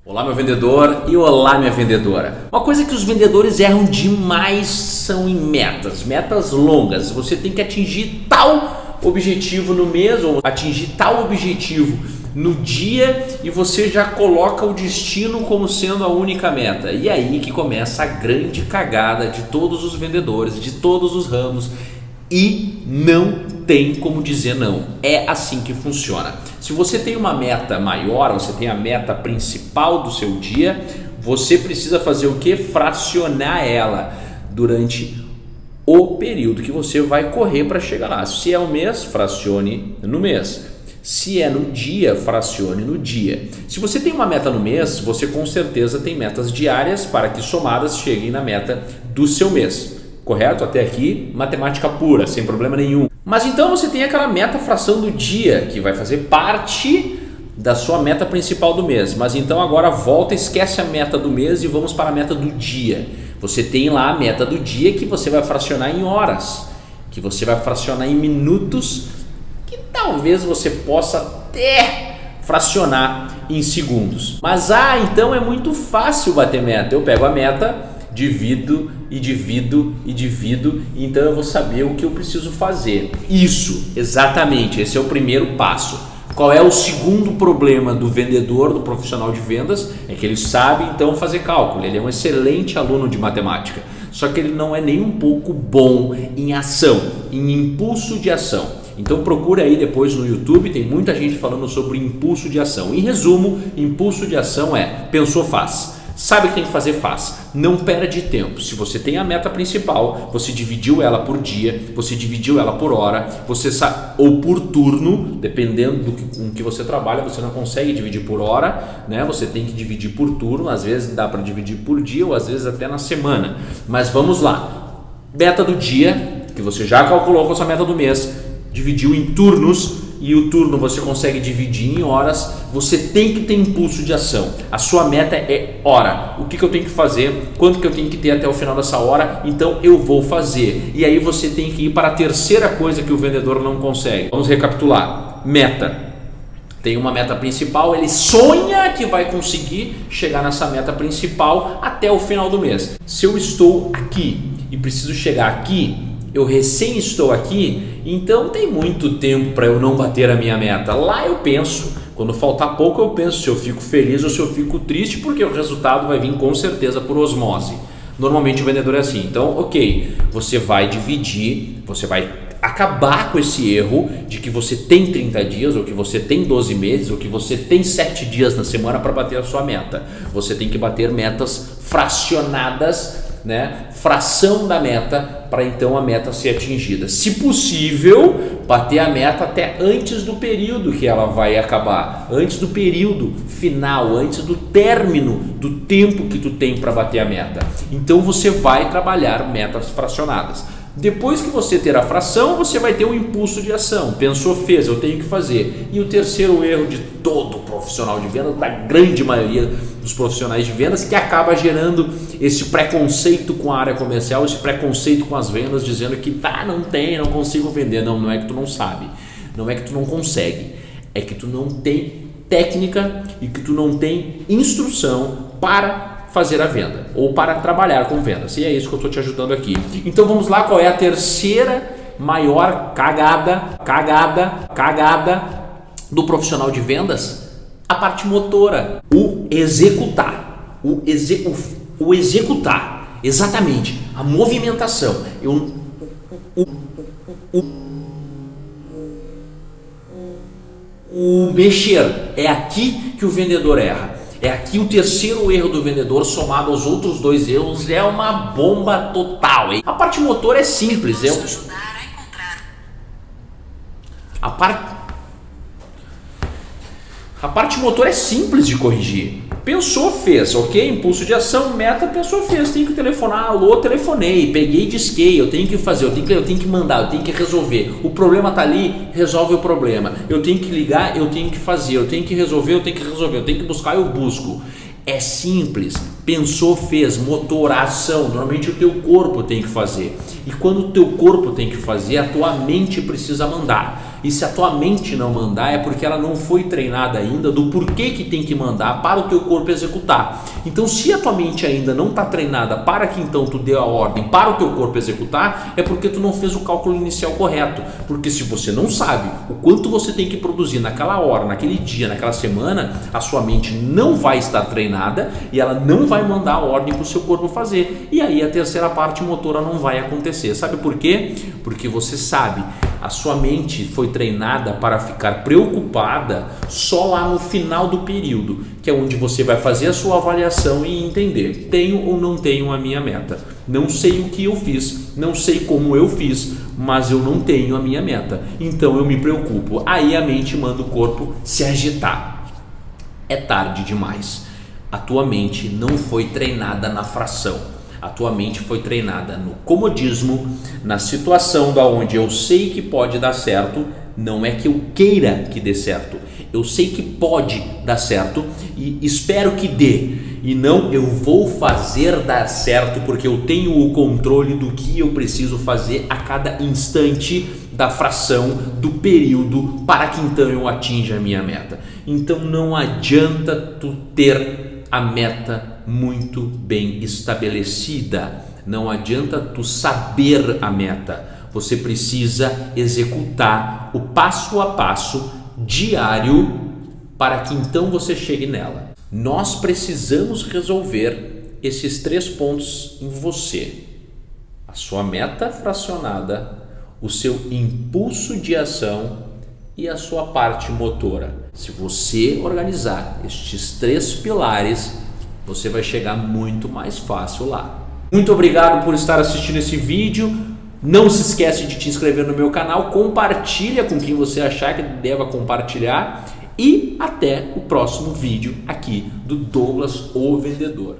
Olá, meu vendedor e olá, minha vendedora. Uma coisa que os vendedores erram demais são em metas longas. Você tem que atingir tal objetivo no mês ou atingir tal objetivo no dia e você já coloca o destino como sendo a única meta. E aí que começa a grande cagada de todos os vendedores, de todos os ramos, e não tem como dizer não. É assim que funciona. Se você tem uma meta maior, você tem a meta principal do seu dia, você precisa fazer o que? Fracionar ela durante o período que você vai correr para chegar lá. Se é um mês, fracione no mês. Se é no dia, fracione no dia. Se você tem uma meta no mês, você com certeza tem metas diárias para que somadas cheguem na meta do seu mês. Correto? Até aqui, matemática pura, sem problema nenhum. Mas então você tem aquela meta fração do dia, que vai fazer parte da sua meta principal do mês. Mas então agora volta, esquece a meta do mês e vamos para a meta do dia. Você tem lá a meta do dia que você vai fracionar em horas, que você vai fracionar em minutos, que talvez você possa até fracionar em segundos. Mas então é muito fácil bater meta. Eu pego a meta, divido, então eu vou saber o que eu preciso fazer. Isso, exatamente, esse é o primeiro passo. Qual é o segundo problema do vendedor, do profissional de vendas? É que ele sabe então fazer cálculo, ele é um excelente aluno de matemática, só que ele não é nem um pouco bom em ação, em impulso de ação. Então procura aí depois no YouTube, tem muita gente falando sobre impulso de ação. Em resumo, impulso de ação é pensou, faz. Sabe o que tem que fazer, faz. Não perde tempo. Se você tem a meta principal, você dividiu ela por dia, você dividiu ela por hora, ou por turno, dependendo com que você trabalha, você não consegue dividir por hora, né? Você tem que dividir por turno, às vezes dá para dividir por dia ou às vezes até na semana. Mas vamos lá. Meta do dia, que você já calculou com a sua meta do mês, dividiu em turnos, e o turno você consegue dividir em horas, você tem que ter impulso de ação. A sua meta é hora. O que eu tenho que fazer? Quanto que eu tenho que ter até o final dessa hora? Então eu vou fazer. E aí você tem que ir para a terceira coisa que o vendedor não consegue. Vamos recapitular. Meta. Tem uma meta principal, ele sonha que vai conseguir chegar nessa meta principal até o final do mês. Se eu estou aqui e preciso chegar aqui, eu recém estou aqui, então tem muito tempo para eu não bater a minha meta. Lá eu penso, quando faltar pouco eu penso se eu fico feliz ou se eu fico triste, porque o resultado vai vir com certeza por osmose. Normalmente o vendedor é assim. Então, ok, você vai dividir, você vai acabar com esse erro de que você tem 30 dias, ou que você tem 12 meses, ou que você tem 7 dias na semana para bater a sua meta. Você tem que bater metas fracionadas, né? Fração da meta para então a meta ser atingida. Se possível, bater a meta até antes do período que ela vai acabar, antes do período final, antes do término do tempo que tu tem para bater a meta. Então você vai trabalhar metas fracionadas. Depois que você ter a fração, você vai ter um impulso de ação. Pensou, fez, eu tenho que fazer. E o terceiro erro de todo profissional de vendas, da grande maioria dos profissionais de vendas, que acaba gerando esse preconceito com a área comercial, esse preconceito com as vendas, dizendo que não consigo vender. Não é que tu não sabe, não é que tu não consegue, é que tu não tem técnica e que tu não tem instrução para fazer a venda ou para trabalhar com vendas. E é isso que eu estou te ajudando aqui. Então vamos lá, qual é a terceira maior cagada do profissional de vendas? A parte motora, o executar, o executar, exatamente, a movimentação. O mexer, é aqui que o vendedor erra. É aqui o terceiro erro do vendedor, somado aos outros dois erros, é uma bomba total, hein? A parte motor é simples, a parte motor é simples de corrigir. Pensou, fez, ok? Impulso de ação, meta, pensou, fez. Tenho que telefonar, alô, telefonei, peguei, disquei, eu tenho que fazer, eu tenho que mandar, eu tenho que resolver. O problema está ali, resolve o problema. Eu tenho que ligar, eu tenho que fazer, eu tenho que resolver, eu tenho que buscar, eu busco. É simples, pensou, fez, motor, ação, normalmente o teu corpo tem que fazer. E quando o teu corpo tem que fazer, a tua mente precisa mandar. E se a tua mente não mandar, é porque ela não foi treinada ainda do porquê que tem que mandar para o teu corpo executar. Então, se a tua mente ainda não está treinada para que então tu dê a ordem para o teu corpo executar, é porque tu não fez o cálculo inicial correto. Porque se você não sabe o quanto você tem que produzir naquela hora, naquele dia, naquela semana, a sua mente não vai estar treinada e ela não vai mandar a ordem para o seu corpo fazer. E aí a terceira parte motora não vai acontecer. Sabe por quê? Porque você sabe, a sua mente foi treinada para ficar preocupada só lá no final do período, que é onde você vai fazer a sua avaliação e entender: tenho ou não tenho a minha meta? Não sei o que eu fiz, não sei como eu fiz, mas eu não tenho a minha meta, então eu me preocupo. Aí a mente manda o corpo se agitar. É tarde demais. A tua mente não foi treinada na fração. A tua mente foi treinada no comodismo, na situação da onde eu sei que pode dar certo, não é que eu queira que dê certo. Eu sei que pode dar certo e espero que dê. E não eu vou fazer dar certo porque eu tenho o controle do que eu preciso fazer a cada instante da fração, do período, para que então eu atinja a minha meta. Então não adianta tu ter a meta muito bem estabelecida. Não adianta tu saber a meta. Você precisa executar o passo a passo diário para que então você chegue nela. Nós precisamos resolver esses 3 pontos em você: a sua meta fracionada, o seu impulso de ação e a sua parte motora. Se você organizar estes 3 pilares, você vai chegar muito mais fácil lá. Muito obrigado por estar assistindo esse vídeo. Não se esquece de te inscrever no meu canal, compartilha com quem você achar que deva compartilhar e até o próximo vídeo aqui do Douglas, o Vendedor.